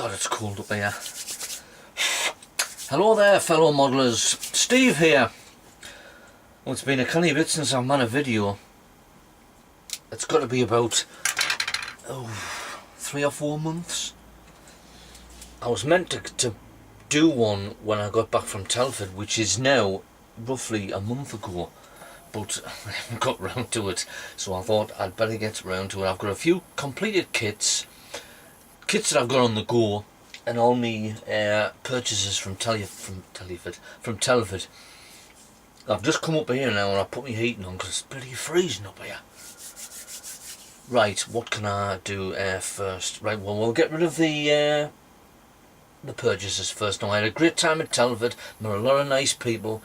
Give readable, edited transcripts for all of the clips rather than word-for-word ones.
God, it's cold up here. Hello there, fellow modelers. Steve here. Well, it's been a canny bit since I've made a video. It's got to be about 3 or 4 months. I was meant to do one when I got back from Telford, which is now roughly a month ago, but I haven't got round to it, so I thought I'd better get round to it. I've got a few completed kits that I've got on the go, and all my purchases from Telford. I've just come up here now and I put my heating on because it's bloody freezing up here. Right, what can I do first? Right, well, we'll get rid of the purchases first. Now, I had a great time at Telford, met a lot of nice people,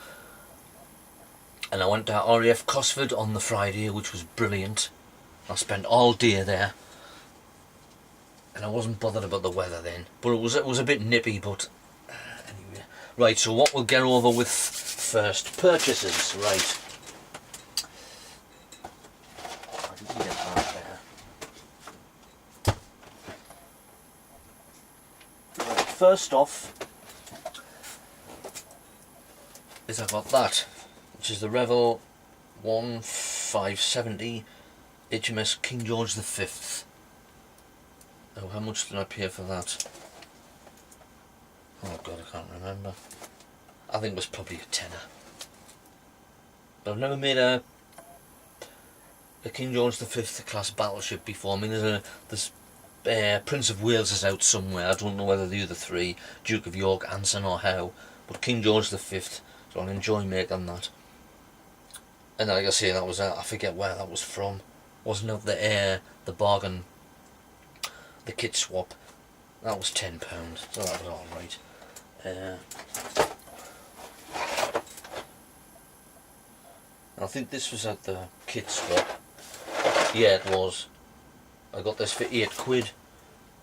and I went to RAF Cosford on the Friday, which was brilliant. I spent all day there, and I wasn't bothered about the weather then, but it was a bit nippy, but anyway. Right, so what we'll get over with first, purchases, right. I didn't get that there. Right, first off is I got that, which is the Revel 1570 HMS King George V. Oh, how much did I pay for that? Oh God, I can't remember. I think it was probably a tenner. But I've never made a King George V class battleship before. I mean, there's Prince of Wales is out somewhere. I don't know whether the other three, Duke of York, Anson or how, but King George V, so I'll enjoy making that. And like I say, that was I forget where that was from. Wasn't it the bargain, the kit swap? That was £10, so that was all right. I think this was at the kit swap. Yeah, it was. I got this for £8,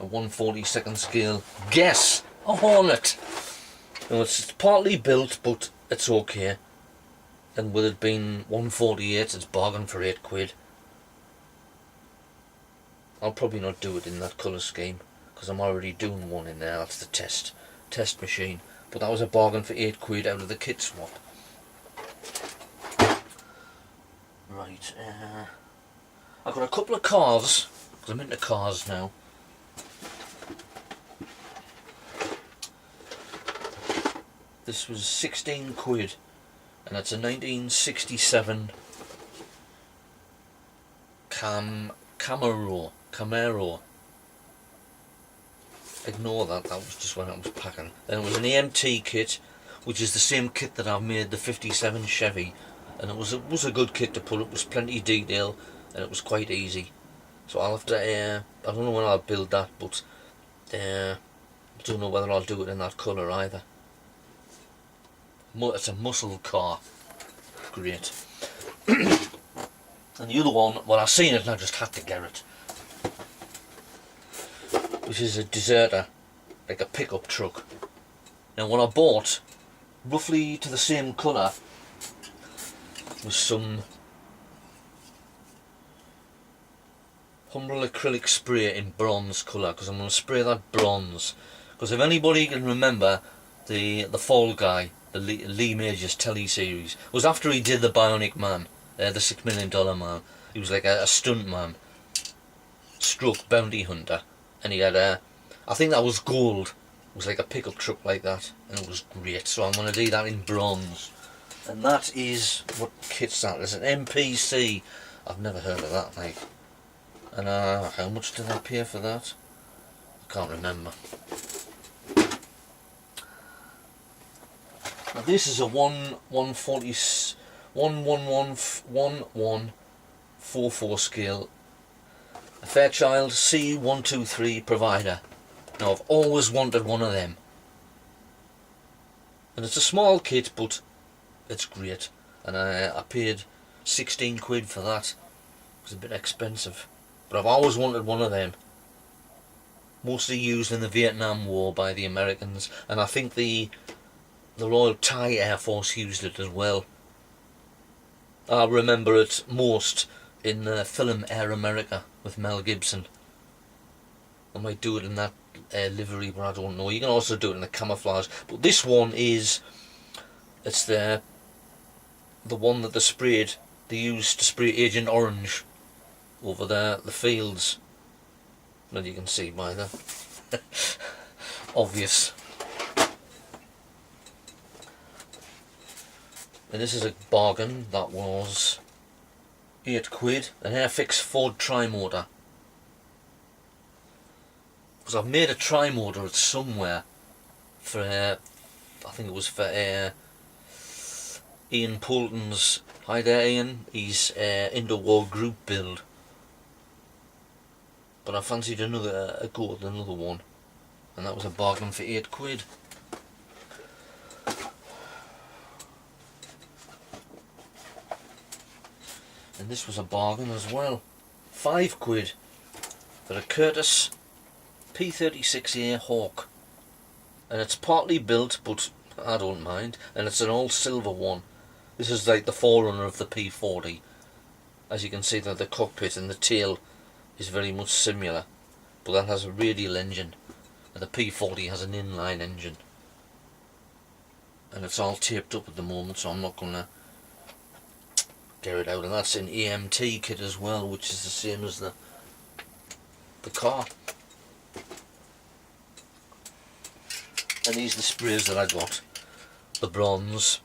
a 1/42 scale. Guess a Hornet. Now, it's partly built, but it's okay. And with it being 1/48, it's bargain for £8. I'll probably not do it in that colour scheme, because I'm already doing one in there. That's the test machine. But that was a bargain for £8 out of the kit swap. Right, I've got a couple of cars, because I'm into cars now. This was £16, and it's a 1967 Camaro. Ignore that, that was just when I was packing. Then it was an AMT kit, which is the same kit that I've made the 57 Chevy, and it was a good kit to put. It was plenty of detail, and it was quite easy. So I'll have to, I don't know when I'll build that, but I don't know whether I'll do it in that colour either. It's a muscle car. Great. And the other one, well, I've seen it and I just had to get it, which is a deserter, like a pickup truck. Now, what I bought, roughly to the same colour, was some Humbrol acrylic spray in bronze colour, because I'm going to spray that bronze. Because if anybody can remember the Fall Guy, the Lee Majors telly series, it was after he did the Bionic Man, the $6 Million Man. He was like a stunt man, stroke bounty hunter, and he had I think that was gold. It was like a pickup truck like that, and it was great. So I'm going to do that in bronze, and that is what kit's that is, an MPC. I've never heard of that, mate. And how much did I pay for that? I can't remember. Now this is a 1144 scale, a Fairchild C123 provider. Now, I've always wanted one of them, and it's a small kit, but it's great. And I paid £16 for that. It was a bit expensive, but I've always wanted one of them. Mostly used in the Vietnam War by the Americans, and I think the Royal Thai Air Force used it as well. I remember it most in the film Air America with Mel Gibson. I might do it in that livery, but I don't know. You can also do it in the camouflage. But this one is, it's the one that they used to spray Agent Orange over there, the fields. That you can see by the obvious. And this is a bargain. That was £8, an Airfix Ford tri-motor. Because I've made a tri-motor at somewhere for I think it was for Ian Poulton's. Hi there, Ian. He's Indo-War group build. But I fancied a go at another one, and that was a bargain for £8. And this was a bargain as well, £5 for a Curtis P36A Hawk, and it's partly built, but I don't mind, and it's an all silver one. This is like the forerunner of the P40. As you can see, that the cockpit and the tail is very much similar, but that has a radial engine, and the P40 has an inline engine, and it's all taped up at the moment, so I'm not going to get it out. And that's an AMT kit as well, which is the same as the car. And these are the sprays that I got: the bronze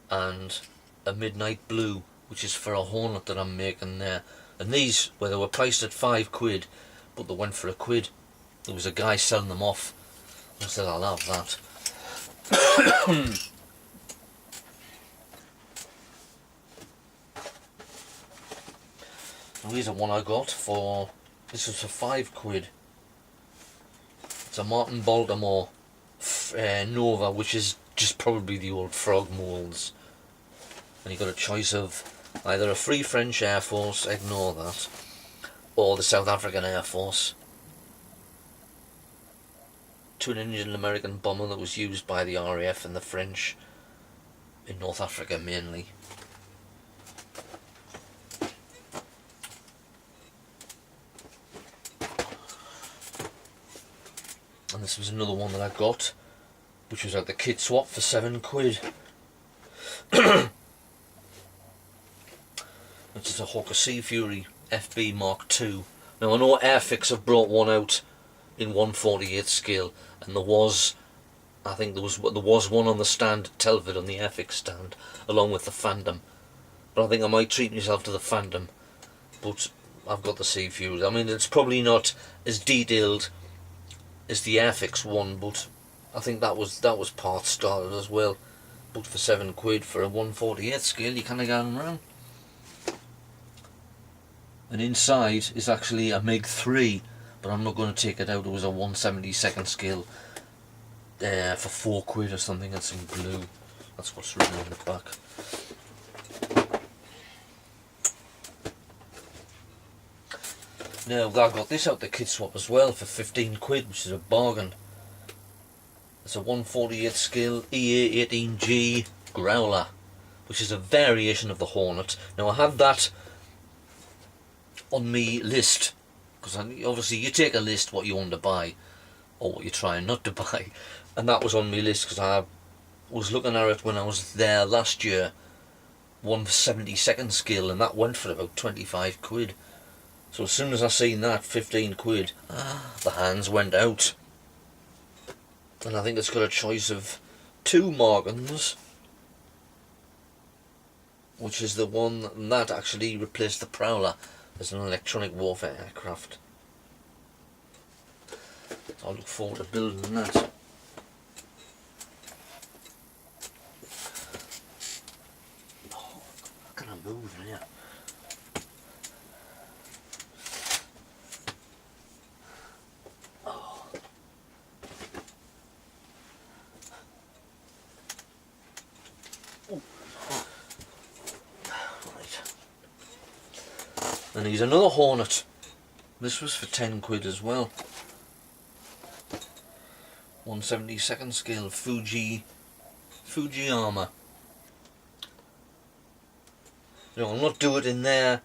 and a midnight blue, which is for a Hornet that I'm making there. And these, well, they were priced at £5, but they went for £1. There was a guy selling them off. I said, I'll have that. And here's one I got for, this was for £5. It's a Martin Baltimore Nova, which is just probably the old frog moulds. And you got a choice of either a Free French Air Force, ignore that, or the South African Air Force. Twin-engine American bomber that was used by the RAF and the French in North Africa mainly. And this was another one that I got, which was at the kit swap for £7. This is a Hawker Sea Fury FB Mark II. Now I know Airfix have brought one out in 1/48 scale, and I think there was one on the stand at Telford, on the Airfix stand, along with the Phantom. But I think I might treat myself to the Phantom. But I've got the Sea Fury. I mean, it's probably not as detailed as the Airfix one, but I think that was part started as well. But for £7 for a 1/48 scale, you kind of get them around. And inside is actually a MiG-3, but I'm not going to take it out. It was a 1/72 scale for £4 or something, and some glue. That's what's written on the back. Now I got this out the kit swap as well for £15, which is a bargain. It's a 1/48 scale EA-18G Growler, which is a variation of the Hornet. Now I had that on me list, because obviously you take a list what you want to buy, or what you're trying not to buy, and that was on me list because I was looking at it when I was there last year, 1/72 scale, and that went for about £25. So as soon as I seen that, £15, the hands went out. And I think it's got a choice of 2 Morgans, which is the one that actually replaced the Prowler as an electronic warfare aircraft. So I look forward to building that. Oh, how can I move here? And here's another Hornet. This was for £10 as well. 1/72 scale Fuji armour. You know, I'll not do it in there.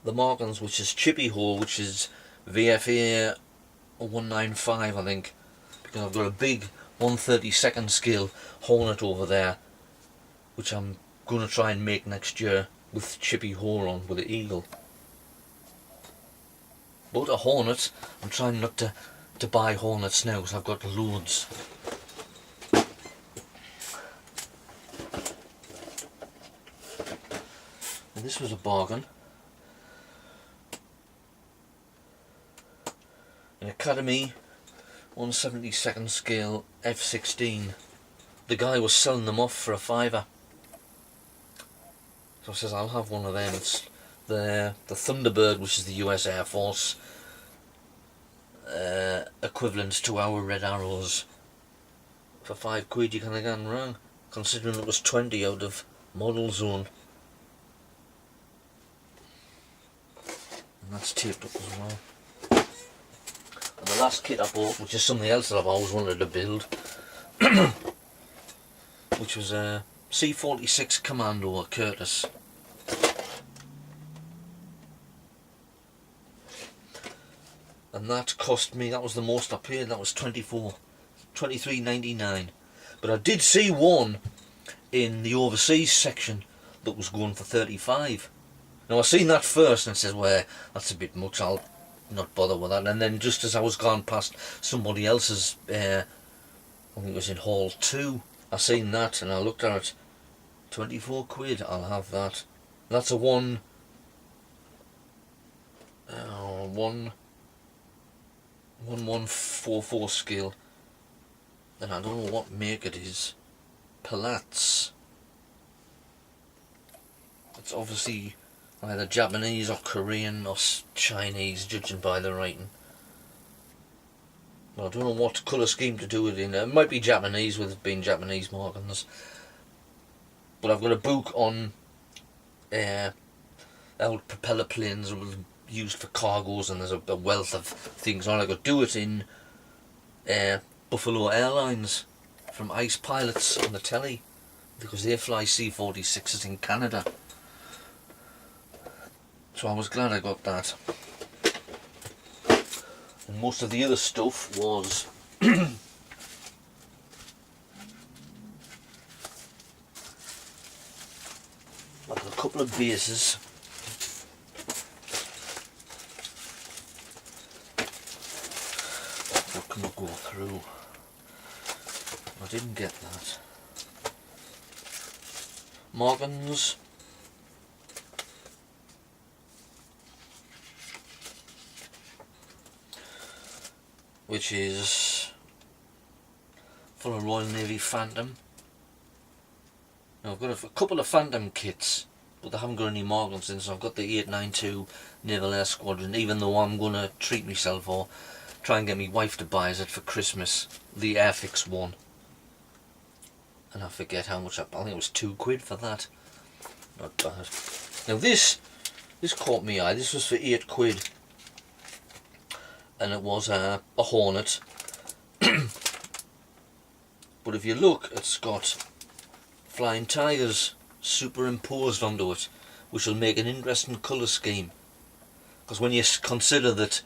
The Morgans, which is chippy hole, which is VFA 195, I think, because I've got a big 132nd scale Hornet over there, which I'm going to try and make next year with chippy hole on with the eagle. But a Hornet, I'm trying not to buy Hornets now because I've got loads. And this was a bargain. An Academy 172nd scale F16. The guy was selling them off for a £5. So I says I'll have one of them. It's the Thunderbird, which is the US Air Force equivalent to our Red Arrows. For £5 you can't have gone wrong, considering it was 20 out of Model Zone. And that's taped up as well. And the last kit I bought, which is something else that I've always wanted to build, which was a C-46 Commando, a Curtis. And that cost me, that was the most I paid, that was $23.99. But I did see one in the overseas section that was going for $35. Now I seen that first and I said, well, that's a bit much, I'll not bother with that. And then just as I was going past somebody else's, I think it was in Hall 2, I seen that and I looked at it, £24, I'll have that. That's a 1144 scale, and I don't know what make it is. Palats. It's obviously either Japanese or Korean or Chinese, judging by the writing. Well, I don't know what colour scheme to do it in. It might be Japanese with it being Japanese markings. But I've got a book on old propeller planes that were used for cargoes, and there's a wealth of things on. I could do it in Buffalo Airlines from Ice Pilots on the telly, because they fly C-46s in Canada. So I was glad I got that. And most of the other stuff was I've got a couple of bases. What can I go through? I didn't get that. Morgans. Which is for a Royal Navy Phantom. Now I've got a couple of Phantom kits, but they haven't got any Morgans in, so I've got the 892 Naval Air Squadron, even though I'm going to treat myself or try and get my wife to buy it for Christmas, the Airfix one. And I forget how much, I think it was £2 for that. Not bad. Now this caught me eye. This was for £8. And it was a Hornet. But if you look, it's got Flying Tigers superimposed onto it, which will make an interesting colour scheme. Because when you consider that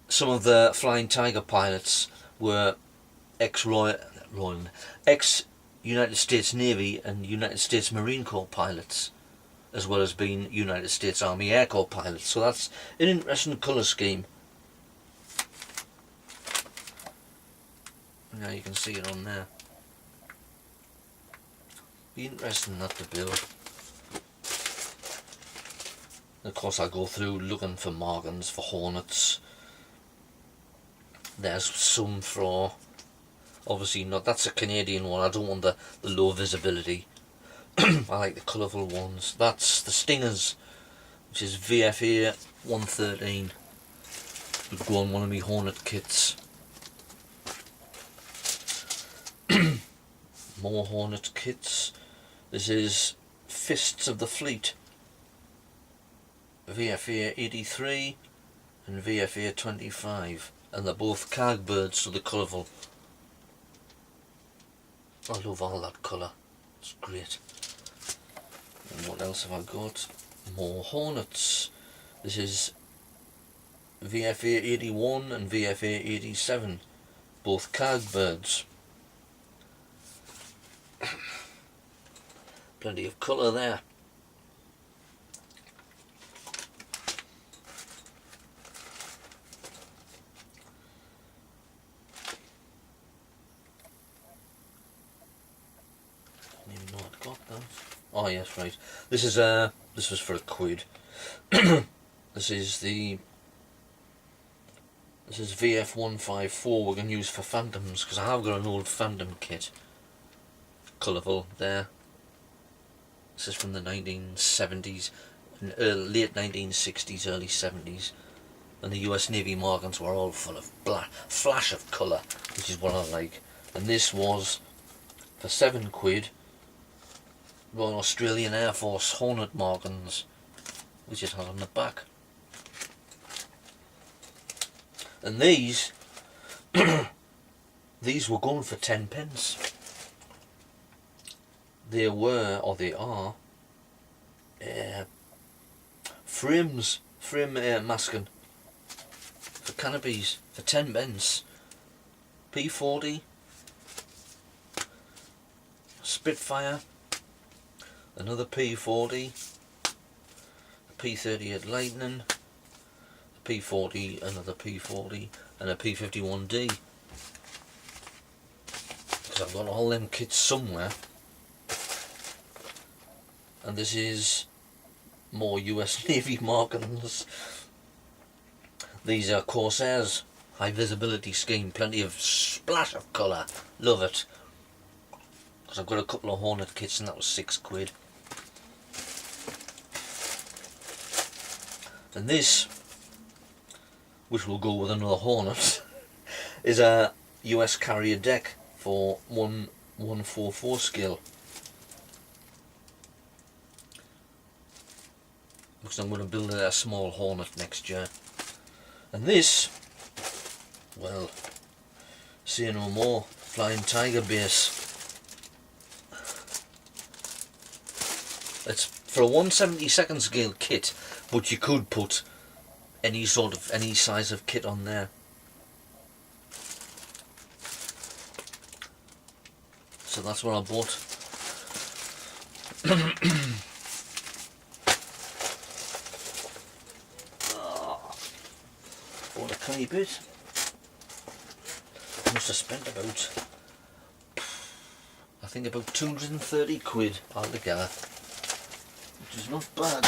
some of the Flying Tiger pilots were ex-United States Navy and United States Marine Corps pilots, as well as being United States Army Air Corps pilots, so that's an interesting colour scheme. Now you can see it on there. Be interesting that to build. Of course I go through looking for Morgans, for Hornets. There's some for, obviously not, that's a Canadian one, I don't want the low visibility. I like the colourful ones. That's the Stingers, which is VFA 113. Would go on one of my Hornet kits. More Hornet kits. This is Fists of the Fleet, VFA 83 and VFA 25, and they're both carg birds, so they're colourful. I love all that colour, it's great. And what else have I got? More Hornets. This is VFA 81 and VFA 87, both cag birds. Plenty of colour there. I didn't even know I'd got that. Oh yes, right. This was for £1. This is VF154 we're going to use for Phantoms, because I have got an old Phantom kit. Colourful there. This is from the 1970s, late 1960s, early 70s. And the US Navy Morgans were all full of flash of colour, which is what I like. And this was for £7, Royal Australian Air Force Hornet Morgans, which it has on the back. And these were going for 10p. They were, or they are, frame masking for canopies for 10p. P40, Spitfire, another P40, a P38 Lightning, a P40, another P40, and a P51D. Because I've got all them kits somewhere. And this is more US Navy Morgans. These are Corsairs, high visibility scheme, plenty of splash of colour, love it. Because I've got a couple of Hornet kits and that was £6. And this, which will go with another Hornet, is a US carrier deck for 144 scale. Because I'm going to build a small Hornet next year. And this, well, say no more, Flying Tiger base. It's for a 1/72 scale kit, but you could put any size of kit on there. So that's what I bought. Bought a tiny bit. I must have spent about, I think about £230 altogether, which is not bad.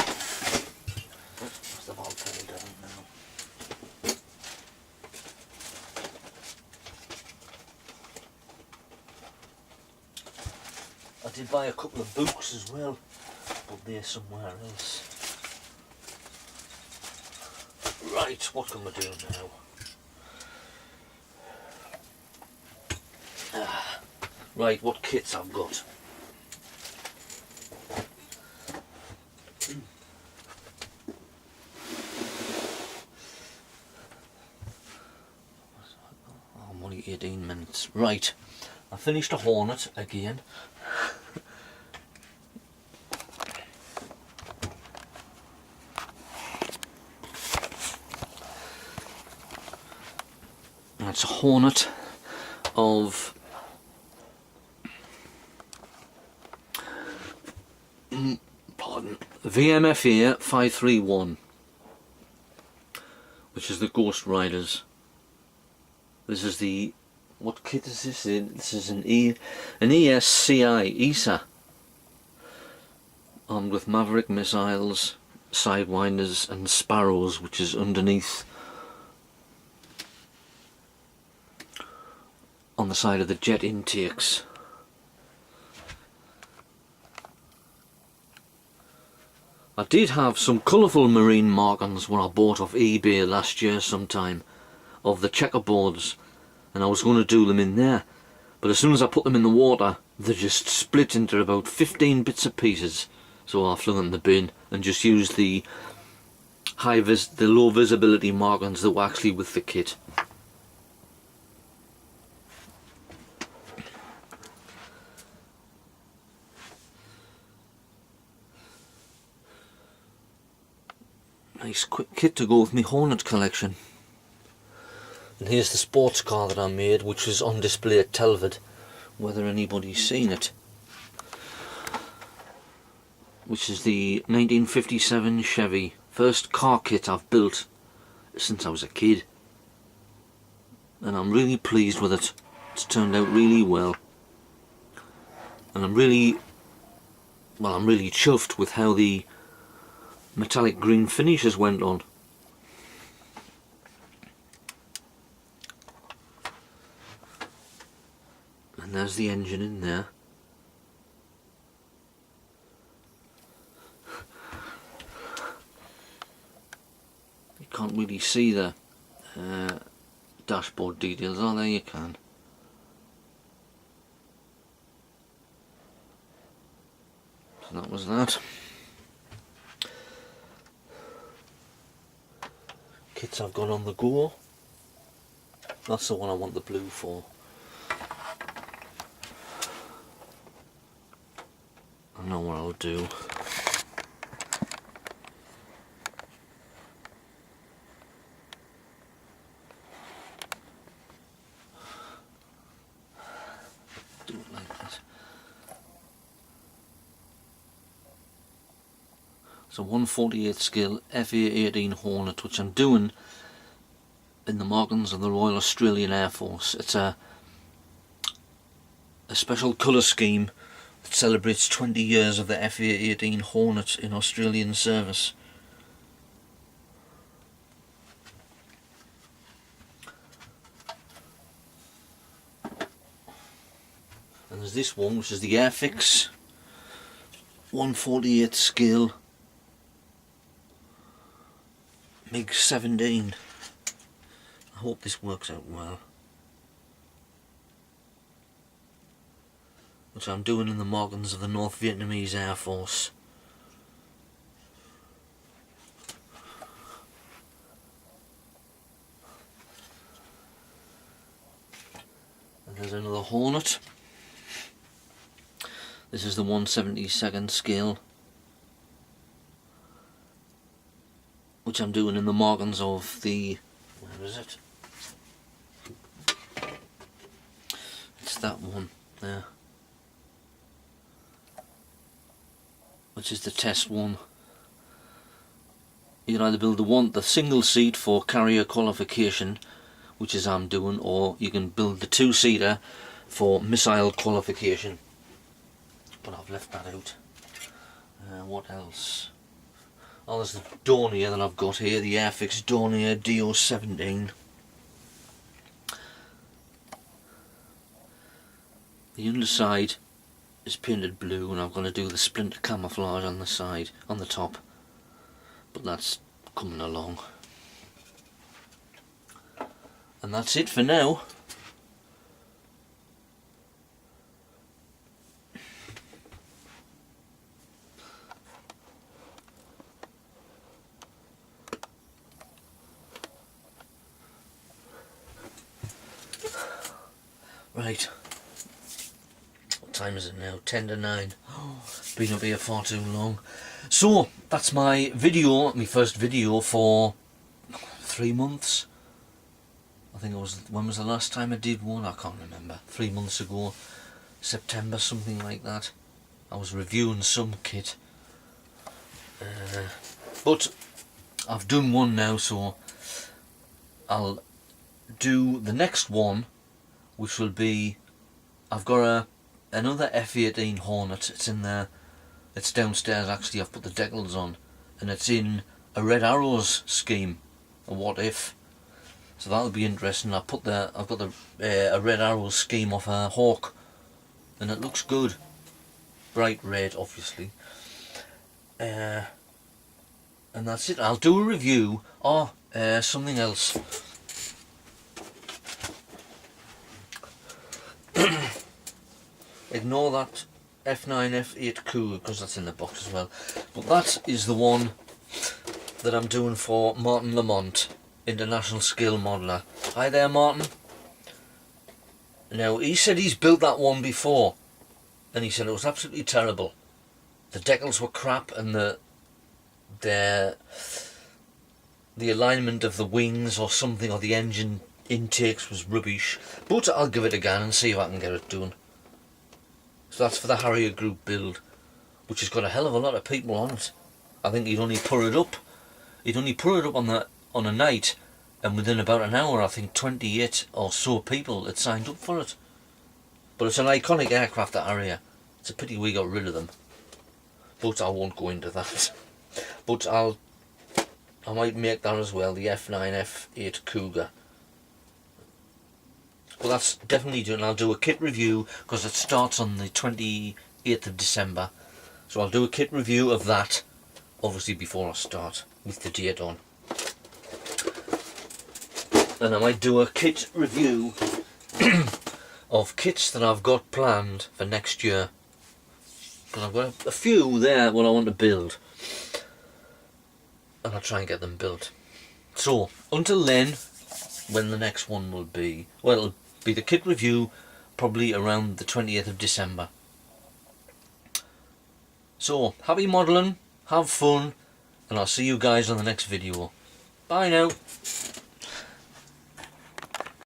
Must have all fallen down now. I did buy a couple of books as well, but they're somewhere else. Right, what can we do now? Right, what kits I've got. Oh, I'm only 18 minutes. Right, I finished a Hornet again. It's a Hornet of VMFA 531, which is the Ghost Riders. This is the, what kit is this in? This is an ESCI armed with Maverick missiles, Sidewinders and Sparrows, which is underneath on the side of the jet intakes. I did have some colourful marine Morgans when I bought off eBay last year sometime, of the checkerboards, and I was going to do them in there, but as soon as I put them in the water they just split into about 15 bits of pieces, so I flung them in the bin and just used the low visibility Morgans that were actually with the kit. Nice quick kit to go with my Hornet collection. And here's the sports car that I made, which was on display at Telford, whether anybody's seen it. Which is the 1957 Chevy. First car kit I've built since I was a kid. And I'm really pleased with it. It's turned out really well. And I'm really chuffed with how the metallic green finishes went on. And there's the engine in there. You can't really see the dashboard details, oh there you can. So that was that. Kits I've got on the go. That's the one I want the blue for. I know what I'll do. Do it like that. It's a 1/48 scale FA-18 Hornet, which I'm doing in the markings of the Royal Australian Air Force. It's a special colour scheme that celebrates 20 years of the FA-18 Hornet in Australian service. And there's this one, which is the Airfix 1/48 scale MiG-17. I hope this works out well. Which I'm doing in the markings of the North Vietnamese Air Force. And there's another Hornet. This is the 1/72nd scale, which I'm doing in the markings of the, where is it? It's that one there, which is the test one. You can either build the single seat for carrier qualification, which is I'm doing, or you can build the two-seater for missile qualification. But I've left that out. What else? Oh, there's the Dornier that I've got here, the Airfix Dornier DO17. The underside is painted blue, and I'm going to do the splinter camouflage on the side, on the top. But that's coming along. And that's it for now. Right, what time is it now? 10 to 9. Oh, been up here far too long. So, that's my video, my first video for 3 months. I think it was, when was the last time I did one? I can't remember. 3 months ago, September, something like that. I was reviewing some kit. But I've done one now, so I'll do the next one, which will be, I've got another F-18 Hornet. It's in there, it's downstairs actually. I've put the decals on, and it's in a Red Arrows scheme, a what if. So that'll be interesting. I've got the a Red Arrows scheme of a Hawk, and it looks good, bright red obviously. And that's it. I'll do a review. Something else. Ignore that F9 F8 Cougar, because that's in the box as well. But that is the one that I'm doing for Martin Lamont, International Scale Modeller. Hi there, Martin. Now, he said he's built that one before, and he said it was absolutely terrible. The decals were crap, and the alignment of the wings or something, or the engine intakes was rubbish, but I'll give it a go and see if I can get it done. So that's for the Harrier Group build, which has got a hell of a lot of people on it. I think he'd only put it up on a night, and within about an hour I think 28 or so people had signed up for it. But it's an iconic aircraft, the Harrier. It's a pity we got rid of them, but I won't go into that. But I might make that as well, the F9 F8 Cougar. Well, that's definitely done. I'll do a kit review because it starts on the 28th of December. So I'll do a kit review of that, obviously before I start with the date on. And I might do a kit review of kits that I've got planned for next year. Because I've got a few there what I want to build. And I'll try and get them built. So, until then, when the next one will be, well, it'll be the kit review probably around the 20th of December. So, happy modelling, have fun, and I'll see you guys on the next video. Bye now.